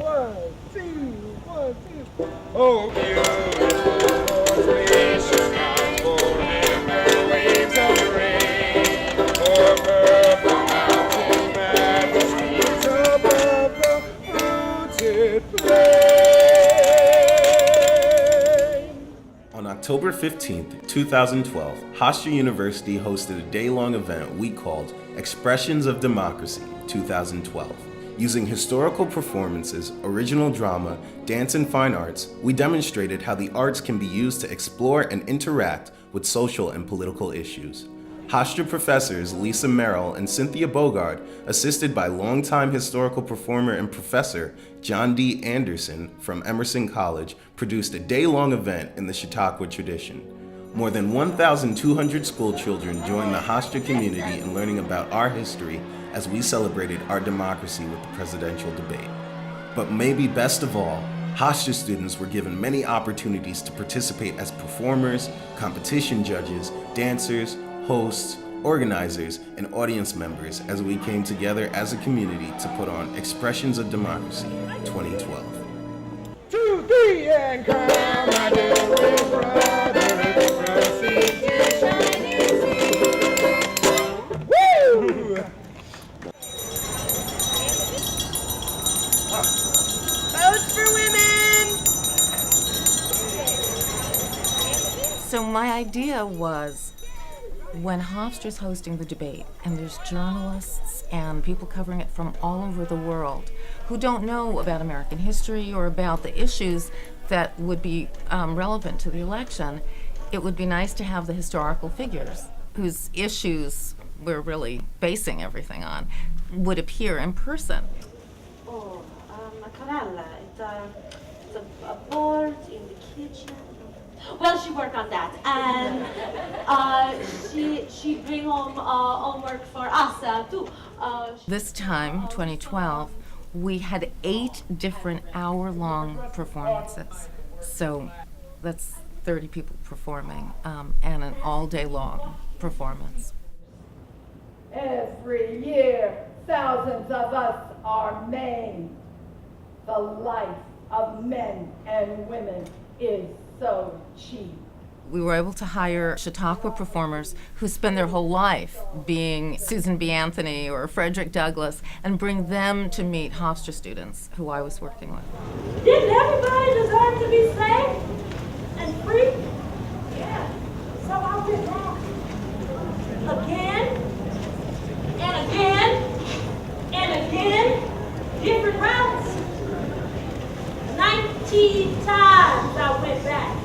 One, two, one, two. Oh, beautiful spacious gospel and the waves of rain. For purple mountain majesties above the fruited plain. On October 15th, 2012, Hofstra University hosted a day-long event we called Expressions of Democracy 2012. Using historical performances, original drama, dance, and fine arts, we demonstrated how the arts can be used to explore and interact with social and political issues. Hofstra professors Lisa Merrill and Cynthia Bogard, assisted by longtime historical performer and professor John D. Anderson from Emerson College, produced a day-long event in the Chautauqua tradition. More than 1,200 school children joined the Hofstra community in learning about our history as we celebrated our democracy with the presidential debate. But maybe best of all, Hofstra students were given many opportunities to participate as performers, competition judges, dancers, hosts, organizers, and audience members as we came together as a community to put on Expressions of Democracy 2012. 2, 3, and come, my dear brother, proceed to shining sea. Woo! Votes for women! So my idea was, when Hofstra's hosting the debate, and there's journalists and people covering it from all over the world who don't know about American history or about the issues that would be relevant to the election, it would be nice to have the historical figures whose issues we're really basing everything on would appear in person. Oh, Carella, it's a board in the kitchen. Well, she worked on that, and she bring home homework for us too. This time, 2012, we had 8 different hour-long performances. So that's 30 people performing, and an all-day-long performance. Every year, thousands of us are maimed. The life of men and women is so cheap. We were able to hire Chautauqua performers who spend their whole life being Susan B. Anthony or Frederick Douglass and bring them to meet Hofstra students who I was working with. Didn't everybody deserve to be safe and free? Yeah. So I went back again and again and again, different routes. 19 times I went back.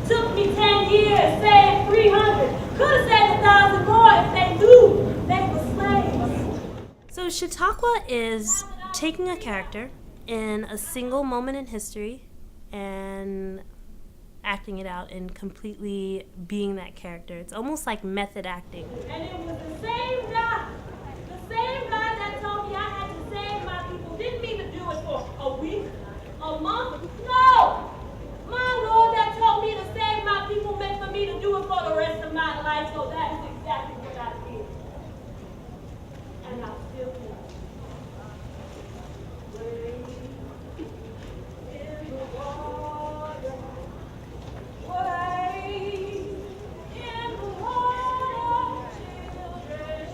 Took me 10 years, saved 300. Could have saved 1,000 more if they knew they were slaves. So Chautauqua is taking a character in a single moment in history and acting it out and completely being that character. It's almost like method acting. And it was the same guy that told me I had to save my people. Didn't mean to do it for a week, a month. No! My Lord that told me to save my people meant for me to do it for the rest of my life, so that is exactly what I did. And I still do. Wade in the water. Wade in the water, children.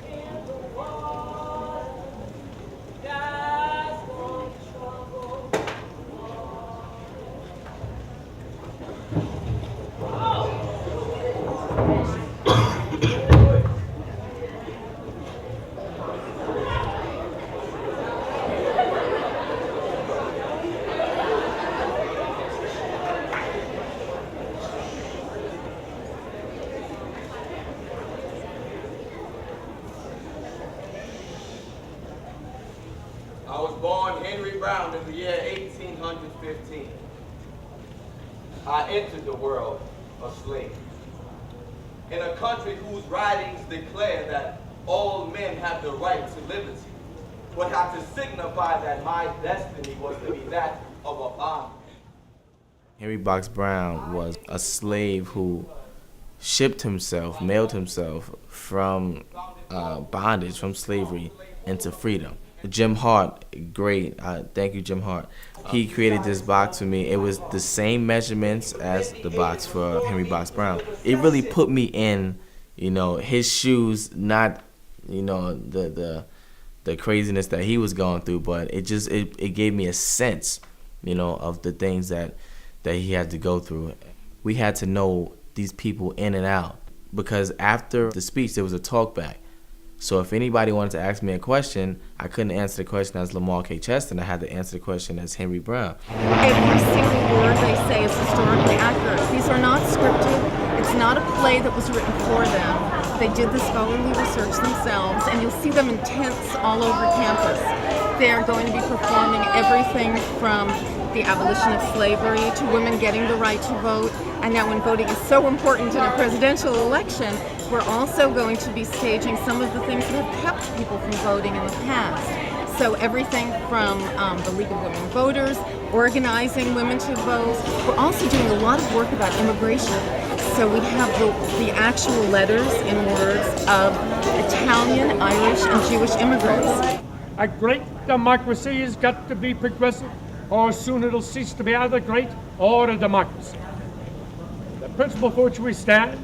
In the water. Guys want trouble. I was born Henry Brown in the year 1815. I entered the world a slave. In a country whose writings declare that all men have the right to liberty, would have to signify that my destiny was to be that of a bond. Henry Box Brown was a slave who shipped himself, mailed himself from bondage, from slavery, into freedom. Jim Hart, great. Thank you, Jim Hart. He created this box for me. It was the same measurements as the box for Henry Box Brown. It really put me in, his shoes, not, the craziness that he was going through, but it gave me a sense, of the things that he had to go through. We had to know these people in and out, because after the speech, there was a talk back. So if anybody wanted to ask me a question, I couldn't answer the question as Lamar K. Cheston. I had to answer the question as Henry Brown. Every single word they say is historically accurate. These are not scripted. It's not a play that was written for them. They did the scholarly research themselves, and you'll see them in tents all over campus. They're going to be performing everything from the abolition of slavery to women getting the right to vote. And now when voting is so important in a presidential election, we're also going to be staging some of the things that have kept people from voting in the past. So everything from the League of Women Voters, organizing women to vote. We're also doing a lot of work about immigration. So we have the actual letters in words of Italian, Irish, and Jewish immigrants. A great democracy has got to be progressive, or soon it'll cease to be either great or a democracy. The principle for which we stand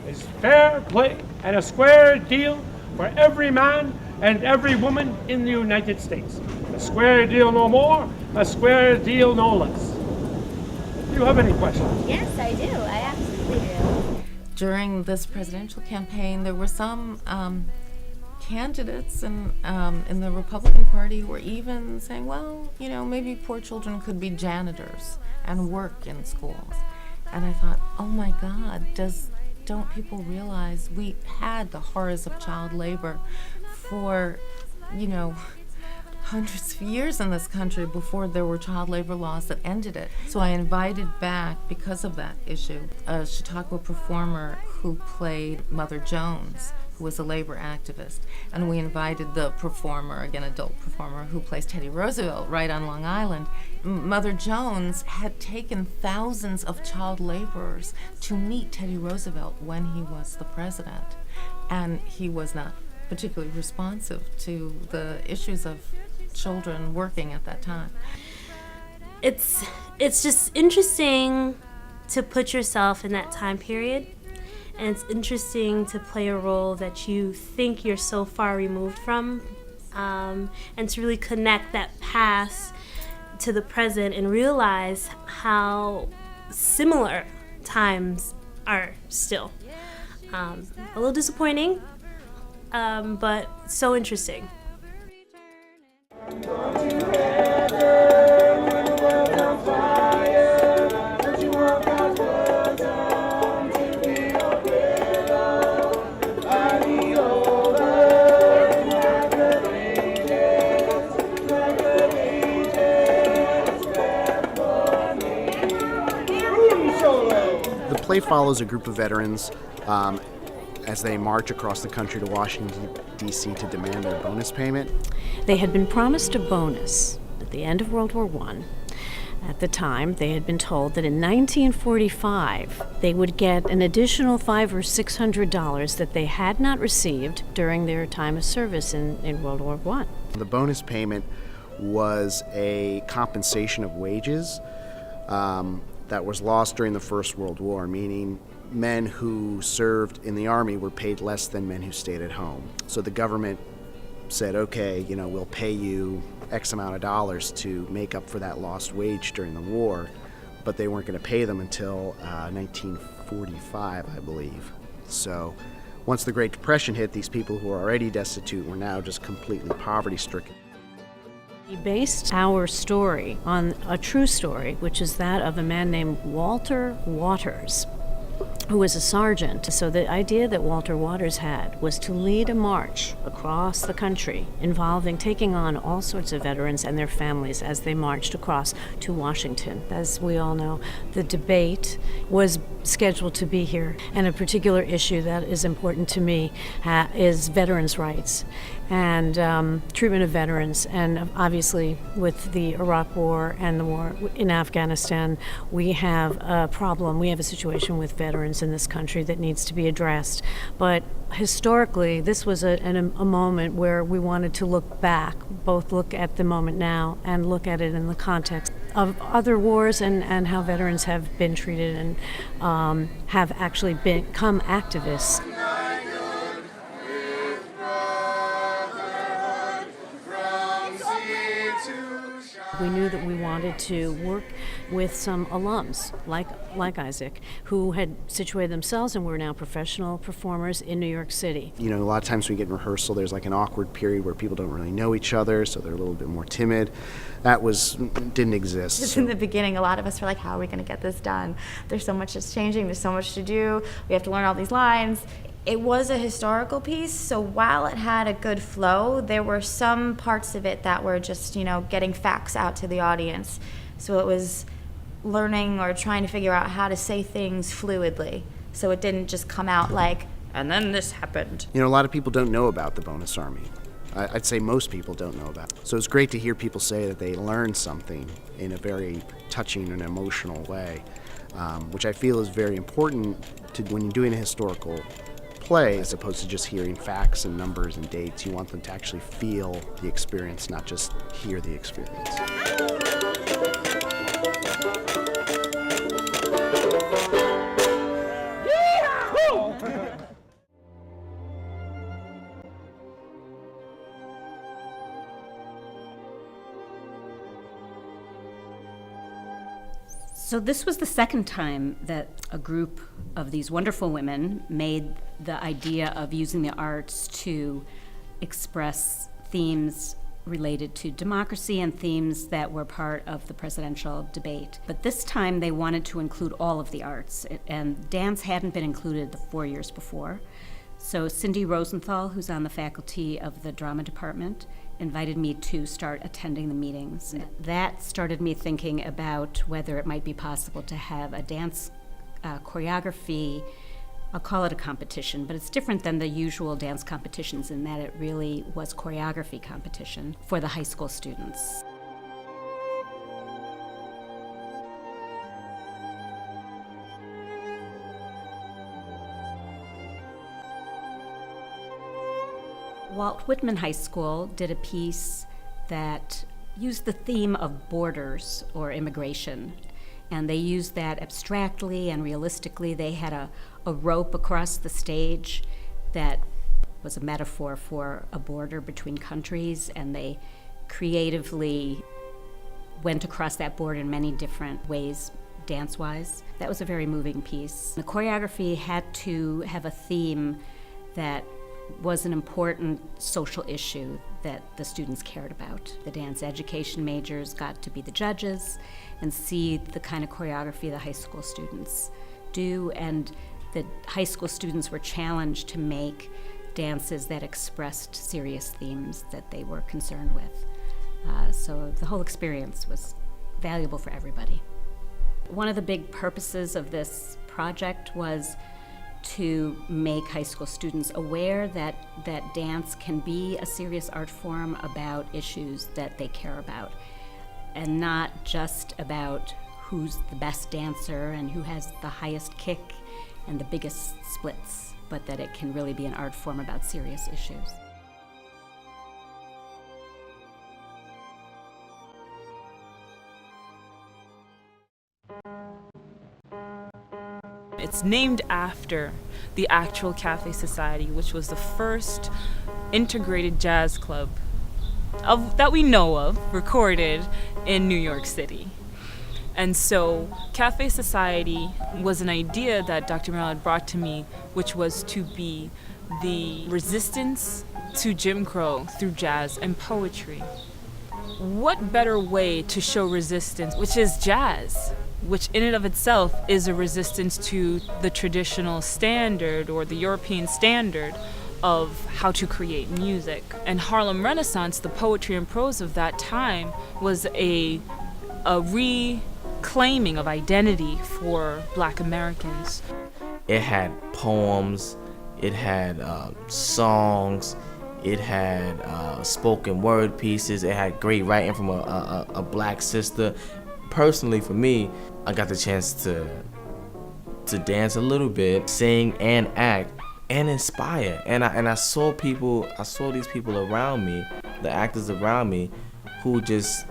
is fair play and a square deal for every man and every woman in the United States. A square deal no more, a square deal no less. Do you have any questions? Yes, I do. I absolutely do. During this presidential campaign, there were some candidates in the Republican Party who were even saying, well, maybe poor children could be janitors and work in schools. And I thought, oh my God, don't people realize we had the horrors of child labor for, hundreds of years in this country before there were child labor laws that ended it. So I invited back, because of that issue, a Chautauqua performer who played Mother Jones, who was a labor activist. And we invited the performer, again, adult performer, who plays Teddy Roosevelt right on Long Island. Mother Jones had taken thousands of child laborers to meet Teddy Roosevelt when he was the president. And he was not particularly responsive to the issues of children working at that time. It's just interesting to put yourself in that time period, and it's interesting to play a role that you think you're so far removed from, and to really connect that past to the present and realize how similar times are still. A little disappointing, but so interesting. The play follows a group of veterans as they march across the country to Washington, D.C. to demand their bonus payment. They had been promised a bonus at the end of World War I. At the time, they had been told that in 1945 they would get an additional $500 or $600 that they had not received during their time of service in World War I. The bonus payment was a compensation of wages that was lost during the First World War, meaning men who served in the Army were paid less than men who stayed at home. So the government said, okay, we'll pay you X amount of dollars to make up for that lost wage during the war, but they weren't going to pay them until 1945, I believe. So once the Great Depression hit, these people who were already destitute were now just completely poverty-stricken. We based our story on a true story, which is that of a man named Walter Waters, who was a sergeant. So the idea that Walter Waters had was to lead a march across the country involving taking on all sorts of veterans and their families as they marched across to Washington. As we all know, the debate was scheduled to be here, and a particular issue that is important to me is veterans' rights and treatment of veterans. And obviously with the Iraq War and the war in Afghanistan, we have a problem. We have a situation with veterans violence in this country that needs to be addressed. But historically, this was a moment where we wanted to look back, both look at the moment now and look at it in the context of other wars and how veterans have been treated and have actually become activists. We knew that we wanted to work with some alums, like Isaac, who had situated themselves and were now professional performers in New York City. You know, a lot of times when we get in rehearsal, there's like an awkward period where people don't really know each other, so they're a little bit more timid. That didn't exist. Just in the beginning, a lot of us were like, how are we going to get this done? There's so much that's changing, there's so much to do, we have to learn all these lines. It was a historical piece, so while it had a good flow, there were some parts of it that were just, getting facts out to the audience. So it was learning or trying to figure out how to say things fluidly, so it didn't just come out like, and then this happened. You know, a lot of people don't know about the Bonus Army. I'd say most people don't know about it. So it's great to hear people say that they learned something in a very touching and emotional way, which I feel is very important to when you're doing a historical play, as opposed to just hearing facts and numbers and dates. You want them to actually feel the experience, not just hear the experience. So this was the second time that a group of these wonderful women made the idea of using the arts to express themes related to democracy and themes that were part of the presidential debate. But this time they wanted to include all of the arts, and dance hadn't been included the 4 years before. So Cindy Rosenthal, who's on the faculty of the drama department, invited me to start attending the meetings. That started me thinking about whether it might be possible to have a dance choreography, I'll call it a competition, but it's different than the usual dance competitions in that it really was choreography competition for the high school students. Walt Whitman High School did a piece that used the theme of borders or immigration, and they used that abstractly and realistically. They had a rope across the stage that was a metaphor for a border between countries, and they creatively went across that border in many different ways, dance-wise. That was a very moving piece. The choreography had to have a theme that was an important social issue that the students cared about. The dance education majors got to be the judges and see the kind of choreography the high school students do, and the high school students were challenged to make dances that expressed serious themes that they were concerned with. So the whole experience was valuable for everybody. One of the big purposes of this project was to make high school students aware that dance can be a serious art form about issues that they care about, and not just about who's the best dancer and who has the highest kick and the biggest splits, but that it can really be an art form about serious issues. It's named after the actual Cafe Society, which was the first integrated jazz club that we know of, recorded in New York City. And so Cafe Society was an idea that Dr. Merrill had brought to me, which was to be the resistance to Jim Crow through jazz and poetry. What better way to show resistance, which is jazz, which in and of itself is a resistance to the traditional standard or the European standard of how to create music. And Harlem Renaissance, the poetry and prose of that time, was a reclaiming of identity for Black Americans. It had poems, it had songs, it had spoken word pieces, it had great writing from a Black sister. Personally, for me, I got the chance to to dance a little bit, sing and act and inspire. And I saw these people around me, the actors around me, who just,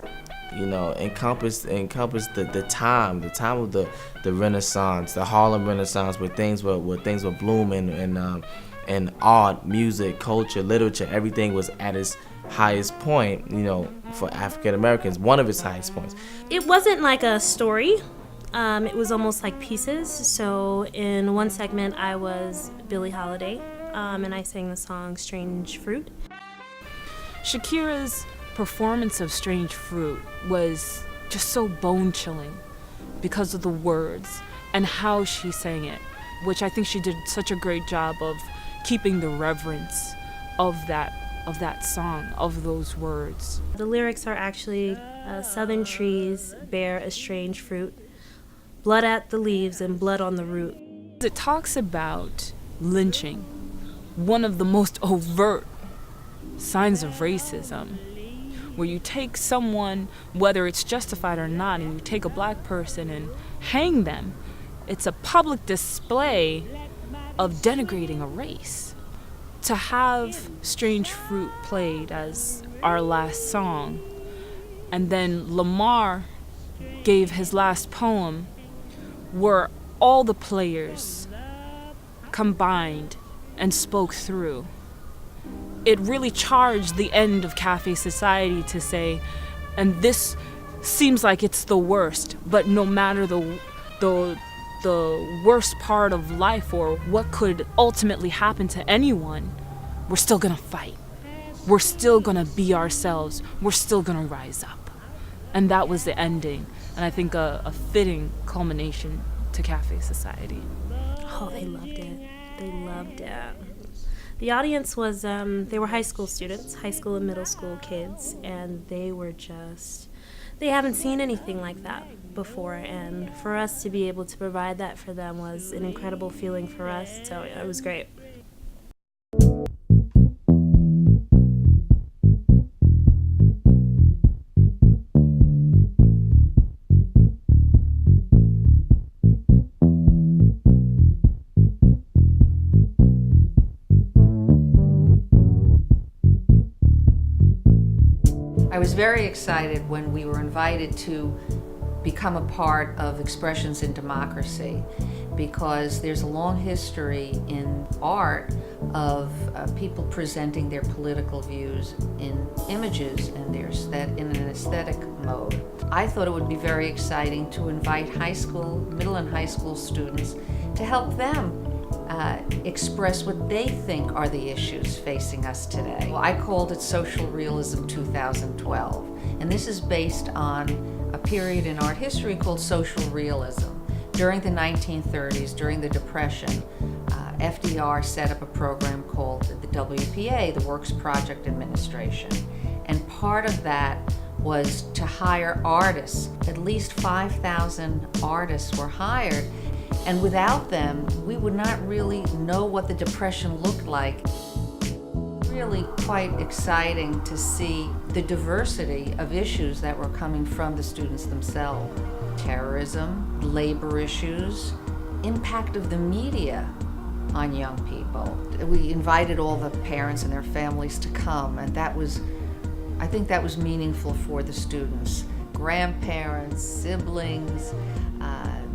you know, encompassed the time of the Renaissance, the Harlem Renaissance, where things were blooming, and art, music, culture, literature, everything was at its highest point, you know, for African Americans, one of its highest points. It wasn't like a story. It was almost like pieces. So in one segment, I was Billie Holiday, and I sang the song Strange Fruit. Shakira's performance of Strange Fruit was just so bone-chilling because of the words and how she sang it, which I think she did such a great job of keeping the reverence of that song, of those words. The lyrics are actually, southern trees bear a strange fruit, blood at the leaves and blood on the root. It talks about lynching, one of the most overt signs of racism, where you take someone, whether it's justified or not, and you take a black person and hang them. It's a public display of denigrating a race. To have Strange Fruit played as our last song, and then Lamar gave his last poem, where all the players combined and spoke through. It really charged the end of Cafe Society to say, and this seems like it's the worst, but no matter the worst part of life or what could ultimately happen to anyone, we're still gonna fight. We're still gonna be ourselves. We're still gonna rise up. And that was the ending, and I think a fitting culmination to Cafe Society. Oh, they loved it. They loved it. The audience was, they were high school students, high school and middle school kids, and they haven't seen anything like that before, and for us to be able to provide that for them was an incredible feeling for us, so it was great. I was very excited when we were invited to become a part of Expressions in Democracy, because there's a long history in art of people presenting their political views in images and in an aesthetic mode. I thought it would be very exciting to invite middle and high school students to help them express what they think are the issues facing us today. I called it Social Realism 2012, and this is based on a period in art history called social realism. During the 1930s, during the Depression, FDR set up a program called the WPA, the Works Project Administration, and part of that was to hire artists. At least 5,000 artists were hired, and without them, we would not really know what the Depression looked like. Really quite exciting to see the diversity of issues that were coming from the students themselves. Terrorism, labor issues, impact of the media on young people. We invited all the parents and their families to come, and I think that was meaningful for the students. Grandparents, siblings,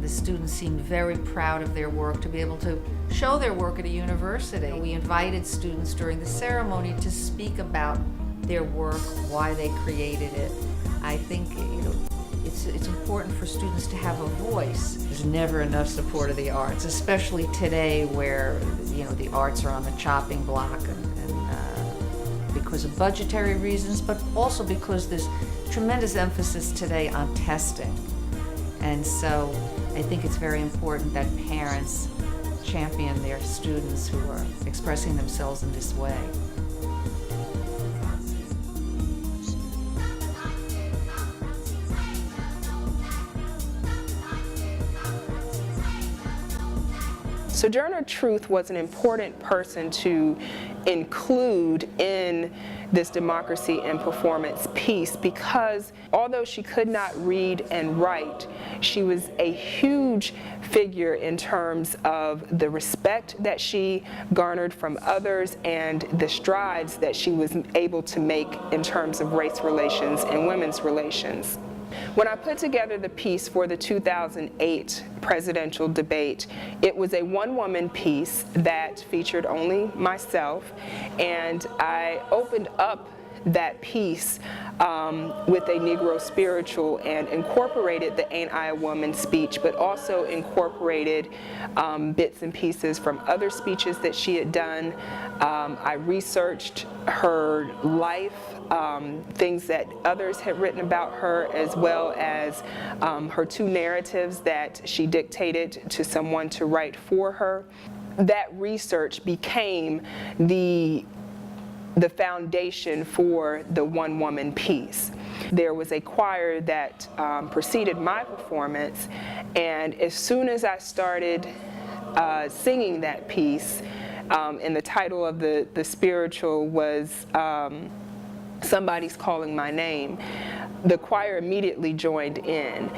the students seemed very proud of their work, to be able to show their work at a university. We invited students during the ceremony to speak about their work, why they created it. I think it's important for students to have a voice. There's never enough support of the arts, especially today where the arts are on the chopping block, and because of budgetary reasons, but also because there's tremendous emphasis today on testing. And so I think it's very important that parents champion their students who are expressing themselves in this way. Sojourner Truth was an important person to include in this democracy and performance piece, because although she could not read and write, she was a huge figure in terms of the respect that she garnered from others and the strides that she was able to make in terms of race relations and women's relations. When I put together the piece for the 2008 presidential debate, it was a one-woman piece that featured only myself, and I opened up that piece with a Negro spiritual and incorporated the "Ain't I a Woman" speech, but also incorporated bits and pieces from other speeches that she had done. I researched her life, things that others had written about her, as well as her two narratives that she dictated to someone to write for her. That research became the foundation for the one-woman piece. There was a choir that preceded my performance, and as soon as I started singing that piece, and the title of the spiritual was "Somebody's Calling My Name," the choir immediately joined in.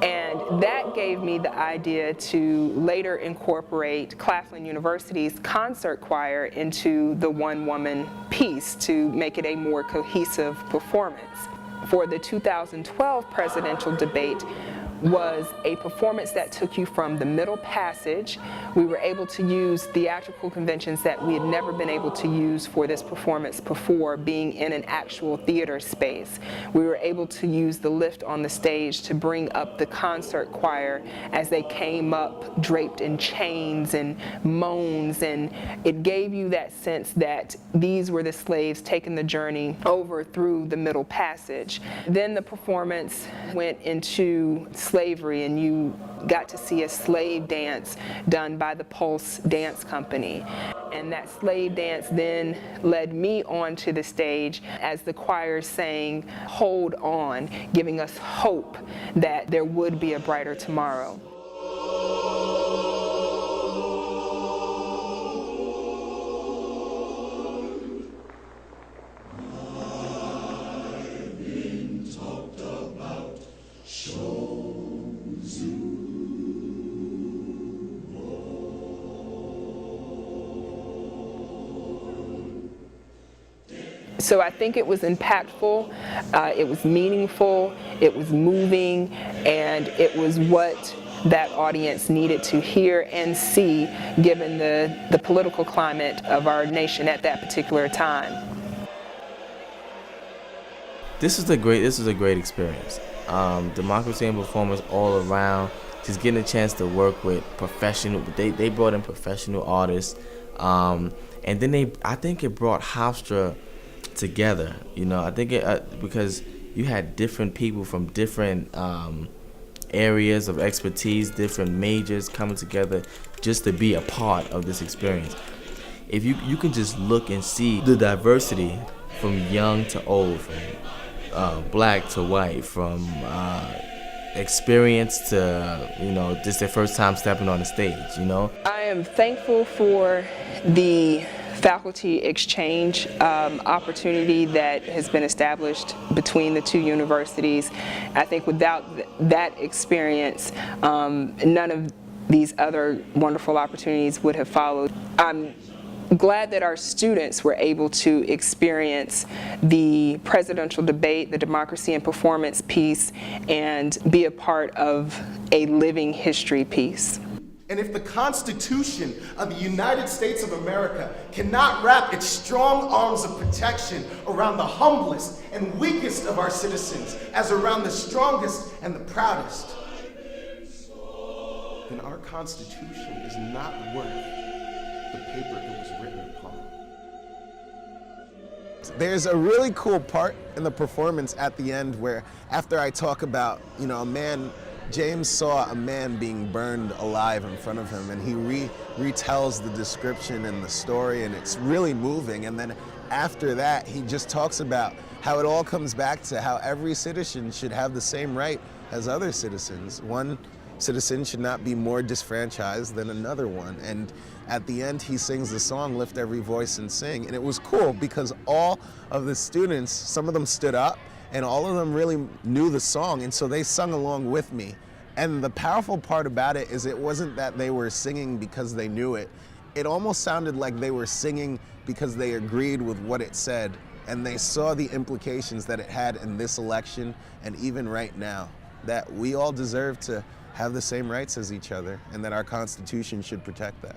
And that gave me the idea to later incorporate Claflin University's concert choir into the one-woman piece to make it a more cohesive performance. For the 2012 presidential debate was a performance that took you from the middle passage. We were able to use theatrical conventions that we had never been able to use for this performance before, being in an actual theater space. We were able to use the lift on the stage to bring up the concert choir as they came up draped in chains and moans, and it gave you that sense that these were the slaves taking the journey over through the middle passage. Then the performance went into slavery, and you got to see a slave dance done by the Pulse Dance Company. And that slave dance then led me onto the stage as the choir sang "Hold On," giving us hope that there would be a brighter tomorrow. So I think it was impactful, it was meaningful, it was moving, and it was what that audience needed to hear and see given the political climate of our nation at that particular time. This is a great experience. Democracy and performance all around. Just getting a chance to work with professional. They brought in professional artists, and then I think it brought Hofstra together. You know, I think because you had different people from different areas of expertise, different majors coming together just to be a part of this experience. If you can just look and see the diversity from young to old, from black to white, from experience to, you know, just their first time stepping on the stage, you know? I am thankful for the faculty exchange opportunity that has been established between the two universities. I think without that experience, none of these other wonderful opportunities would have followed. I'm glad that our students were able to experience the presidential debate, the democracy and performance piece, and be a part of a living history piece. And if the Constitution of the United States of America cannot wrap its strong arms of protection around the humblest and weakest of our citizens as around the strongest and the proudest, then our Constitution is not worth the paper it was written upon. There's a really cool part in the performance at the end where, after I talk about, you know, James saw a man being burned alive in front of him, and he retells the description and the story, and it's really moving. And then after that, he just talks about how it all comes back to how every citizen should have the same right as other citizens. One citizen should not be more disfranchised than another one. And at the end, he sings the song, Lift Every Voice and Sing. And it was cool because all of the students, some of them stood up, and all of them really knew the song, and so they sung along with me. And the powerful part about it is it wasn't that they were singing because they knew it. It almost sounded like they were singing because they agreed with what it said, and they saw the implications that it had in this election and even right now, that we all deserve to have the same rights as each other and that our Constitution should protect that.